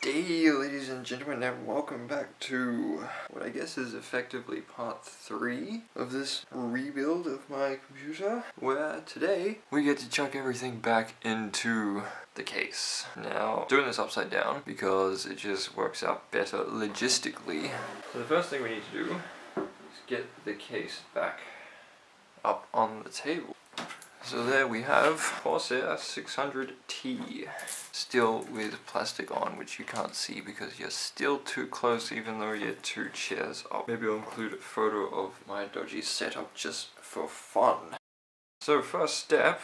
Day, ladies and gentlemen, and welcome back to what I guess is effectively part 3 of this rebuild of my computer, where today we get to chuck everything back into the case. Now, doing this upside down because it just works out better logistically. So the first thing we need to do is get the case back up on the table. So there we have Corsair 600T, still with plastic on, which you can't see because you're still too close even though you're 2 chairs up. Maybe I'll include a photo of my dodgy setup just for fun. So first step,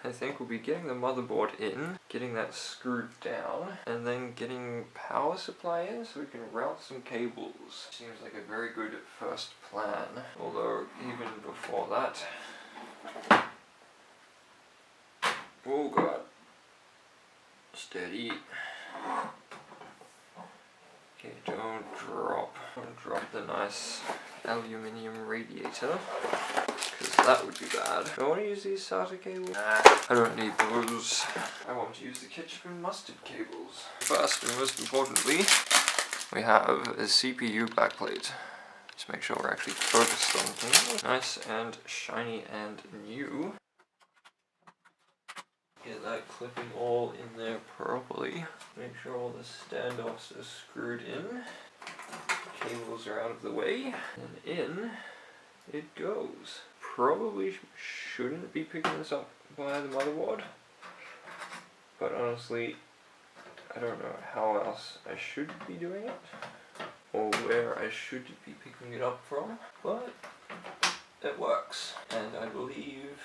I think, will be getting the motherboard in, getting that screwed down, and then getting power supply in so we can route some cables. Seems like a very good first plan, although even before that... Oh god. Steady. Okay, don't drop. Don't drop the nice aluminium radiator, because that would be bad. Do I want to use these SATA cables? Nah, I don't need those. I want to use the ketchup and mustard cables. First and most importantly, we have a CPU backplate. Just make sure we're actually focused on things. Nice and shiny and new. Get that clipping all in there properly. Make sure all the standoffs are screwed in. Cables are out of the way. And in it goes. Probably shouldn't be picking this up by the motherboard. But honestly, I don't know how else I should be doing it. Or where I should be picking it up from. But it works. And I believe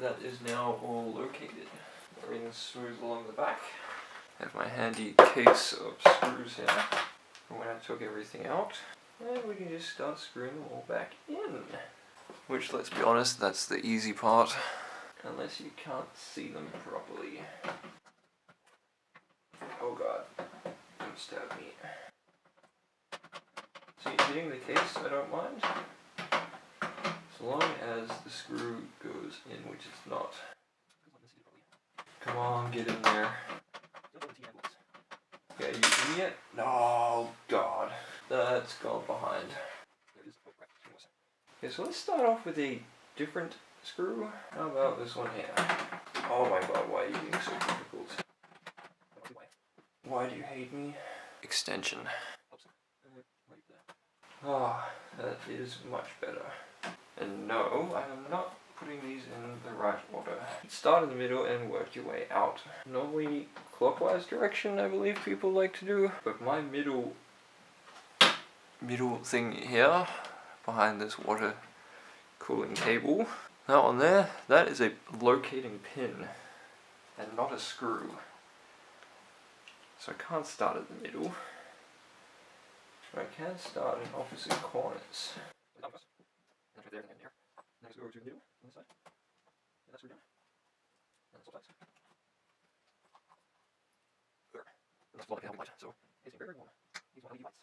that is now all located. Everything's smooth along the back. I have my handy case of screws here from when I took everything out. And we can just start screwing them all back in. Which, let's be honest, that's the easy part. Unless you can't see them properly. Oh god, don't stab me. So you're hitting the case, I don't mind. So long as the screw goes in, which it's not. Come on, get in there. Yeah, you idiot. No, god. That's gone behind. Okay, so let's start off with a different screw. How about this one here? Oh my god, why are you being so difficult? Why do you hate me? Extension. Ah, that is much better. And no, I am not putting these in the right order. Start in the middle and work your way out. Normally clockwise direction, I believe people like to do, but my middle thing here behind this water cooling cable, that one there, that is a locating pin and not a screw. So I can't start at the middle, but I can start in opposite corners. Let's go to the middle on this side. And that's down. And that's all sides. There. And that's like a light, so it's very warm. These LED lights.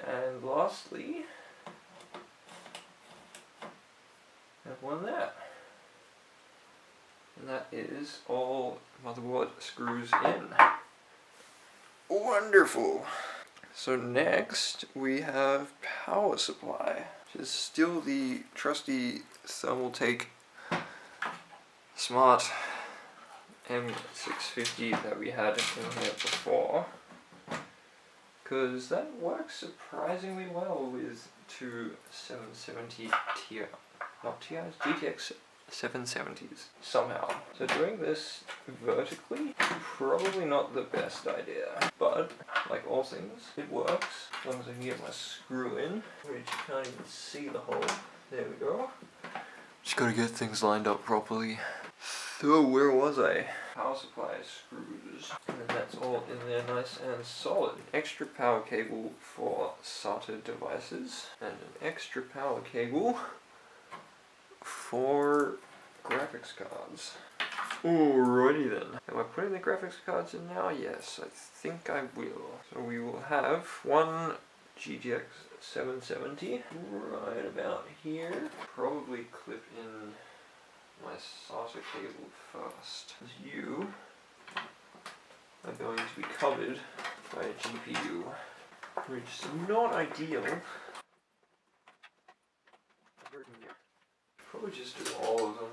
And lastly, I have one there. And that is all motherboard screws in. Wonderful! So next we have power supply, which is still the trusty Thermaltake Smart M650 that we had in here before, because that works surprisingly well with 2 770 Ti, not TIs, GTX 770s somehow. So doing this vertically, probably not the best idea, but like all things, it works as long as I can get my screw in, which you can't even see the hole. There we go. Just gotta get things lined up properly. So where was I? Power supply screws, and then that's all in there nice and solid. Extra power cable for SATA devices, and an extra power cable for graphics cards. Alrighty then. Am I putting the graphics cards in now? Yes, I think I will. So we will have one GTX 770 right about here. Probably clip in my SATA cable first, because you are going to be covered by a GPU, which is not ideal. Probably just do all of them.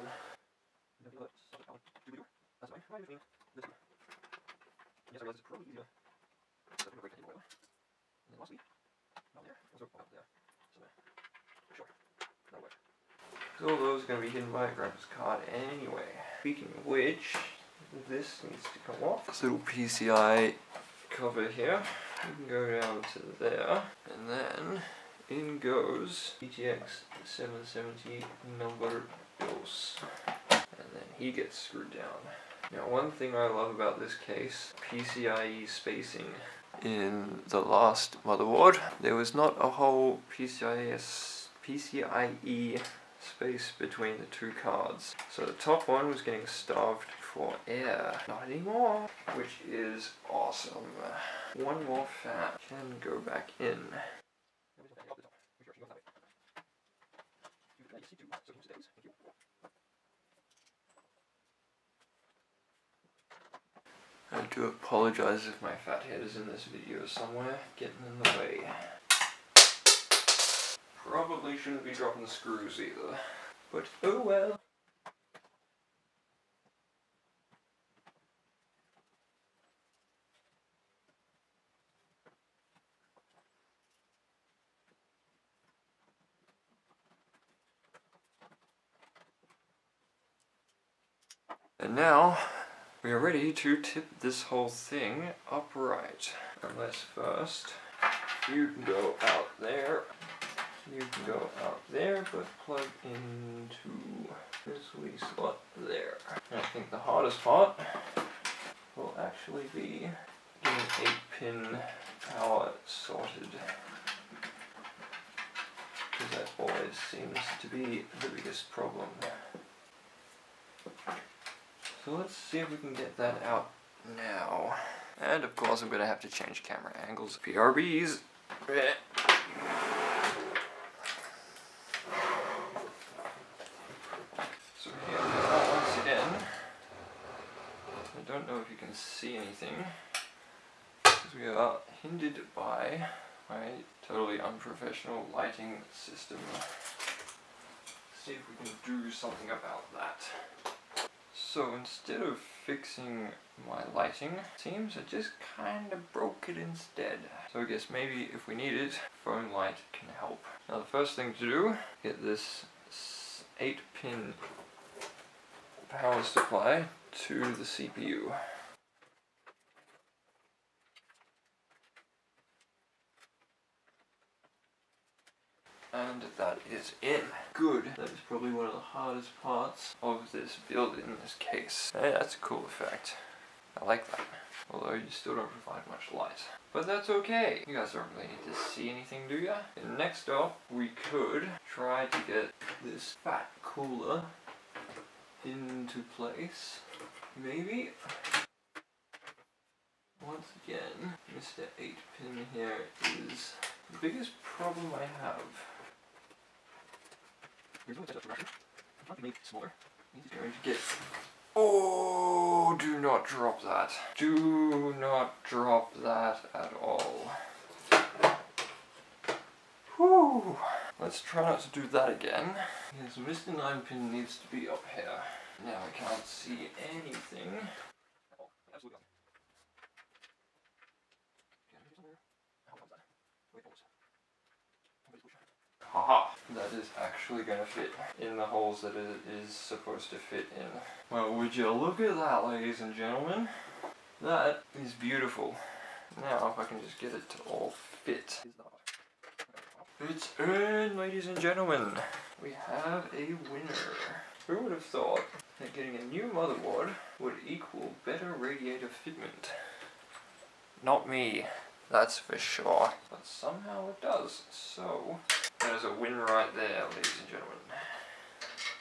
So all those are going to be hidden by a graphics card anyway. Speaking of which, this needs to come off. This little PCI cover here, you can go down to there, and then in goes GTX 770 Milwatt-Bills, and then he gets screwed down. Now one thing I love about this case, PCIe spacing. In the last motherboard, there was not a whole PCIe space between the two cards. So the top one was getting starved for air. Not anymore, which is awesome. One more fan can go back in. I do apologize if my fat head is in this video somewhere, getting in the way. Probably shouldn't be dropping screws either, but oh well. And now, we are ready to tip this whole thing upright. Unless first, you can go out there. You can go out there, but plug into this wee slot there. And I think the hardest part will actually be getting 8-pin power sorted. Because that always seems to be the biggest problem. So let's see if we can get that out now. And of course I'm going to have to change camera angles. PRBs. So here we are once again. I don't know if you can see anything, because we are hindered by my totally unprofessional lighting system. Let's see if we can do something about that. So instead of fixing my lighting, it seems I just kind of broke it instead. So I guess maybe if we need it, phone light can help. Now the first thing to do, get this 8-pin power supply to the CPU. And that is in. Good. That is probably one of the hardest parts of this build in this case. Hey, that's a cool effect. I like that. Although you still don't provide much light. But that's okay. You guys don't really need to see anything, do ya? And next up, we could try to get this fat cooler into place. Maybe? Once again, Mr. 8-pin here is the biggest problem I have. Here's one setup direction. I'm trying to make it smaller. He's going to get... Oh, do not drop that. Do not drop that at all. Whew. Let's try not to do that again. Yes, Mr. 9-pin needs to be up here. Now I can't see anything. Absolutely. Haha! That is actually going to fit in the holes that it is supposed to fit in. Well, would you look at that, ladies and gentlemen? That is beautiful. Now, if I can just get it to all fit. It's in, ladies and gentlemen. We have a winner. Who would have thought that getting a new motherboard would equal better radiator fitment? Not me, that's for sure. But somehow it does, so... that is a win right there, ladies and gentlemen.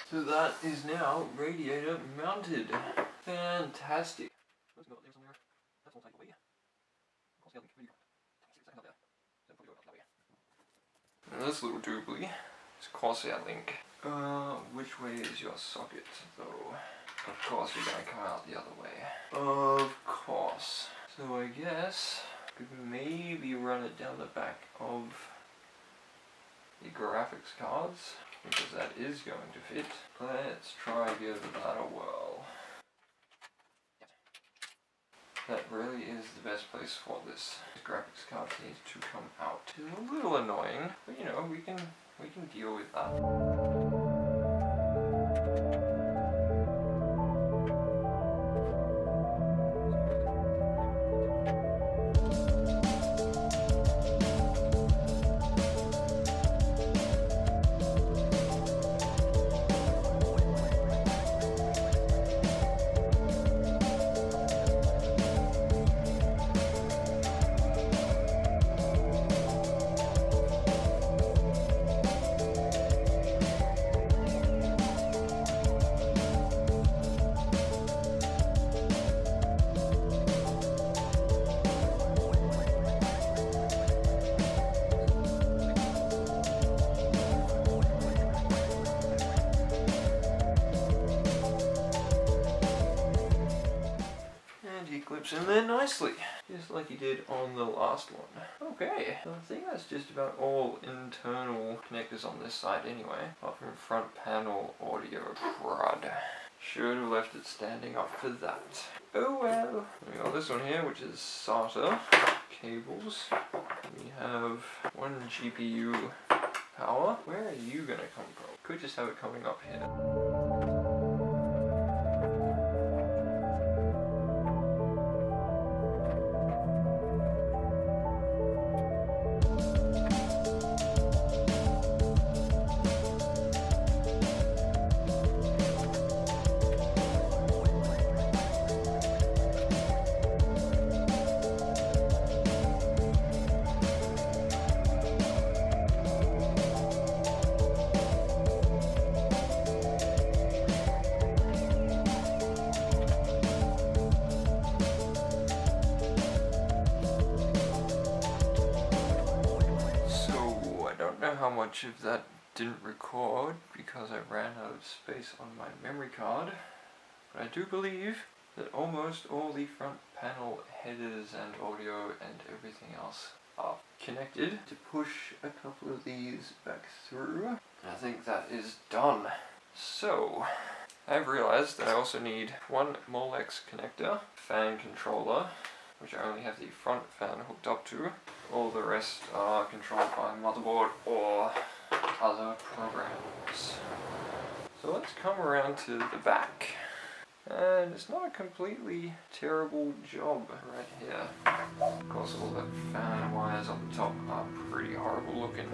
So that is now radiator mounted. Fantastic. And this little doobly is Corsair Link. Which way is your socket though? Of course you're gonna come out the other way. Of course. So I guess Could maybe run it down the back of the graphics cards, because that is going to fit. Let's try give that a whirl. That really is the best place for this. The graphics card needs to come out. It's a little annoying, but you know, we can deal with that. Clips in there nicely, just like he did on the last one. Okay, I think that's just about all internal connectors on this side anyway, apart from front panel audio crud. Should have left it standing up for that. Oh well. We got this one here, which is SATA cables. We have one GPU power. Where are you gonna come from? Could just have it coming up here. How much of that didn't record because I ran out of space on my memory card, but I do believe that almost all the front panel headers and audio and everything else are connected. To push a couple of these back through, I think that is done. So I've realized that I also need one Molex connector, fan controller, which I only have the front fan hooked up to. All the rest are controlled by motherboard or other programs. So let's come around to the back. And it's not a completely terrible job right here. Of course, all the fan wires on the top are pretty horrible looking.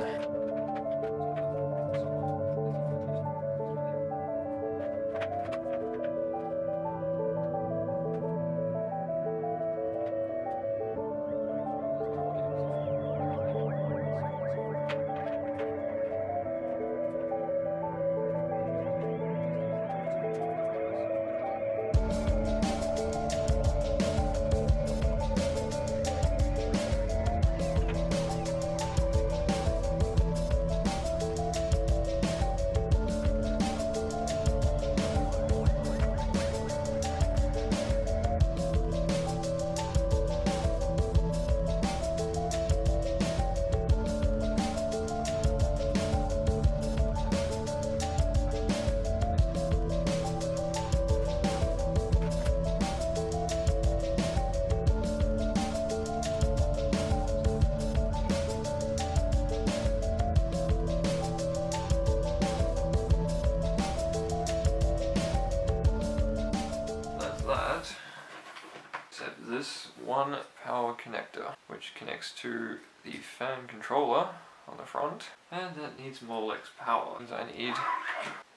This one power connector, which connects to the fan controller on the front, and that needs Molex power. And I need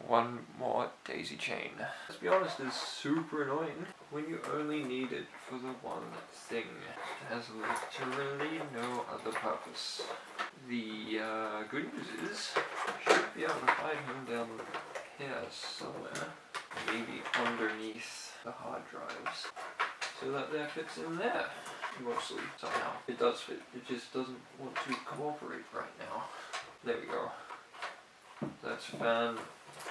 one more daisy chain. Let's be honest, it's super annoying when you only need it for the one thing. It has literally no other purpose. The good news is, I should be able to hide him down here somewhere, maybe underneath the hard drives. So that fits in there, mostly, somehow. It does fit, it just doesn't want to cooperate right now. There we go. That's fan,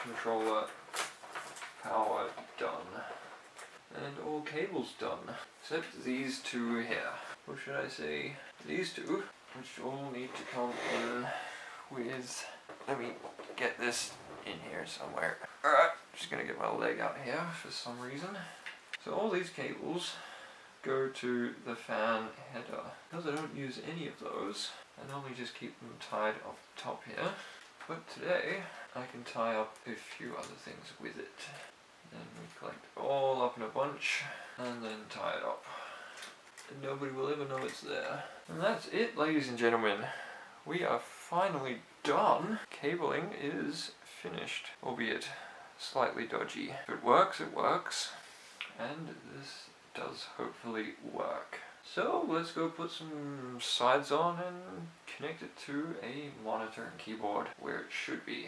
controller, power done. And all cables done, except these two here. or should I say these two, which all need to come in with, let me get this in here somewhere. Alright, just gonna get my leg out here for some reason. So all these cables go to the fan header. Because I don't use any of those, I normally just keep them tied up top here. But today, I can tie up a few other things with it. Then we collect it all up in a bunch, and then tie it up. And nobody will ever know it's there. And that's it, ladies and gentlemen. We are finally done. Cabling is finished, albeit slightly dodgy. If it works, it works. And this does hopefully work. So let's go put some sides on and connect it to a monitor and keyboard where it should be.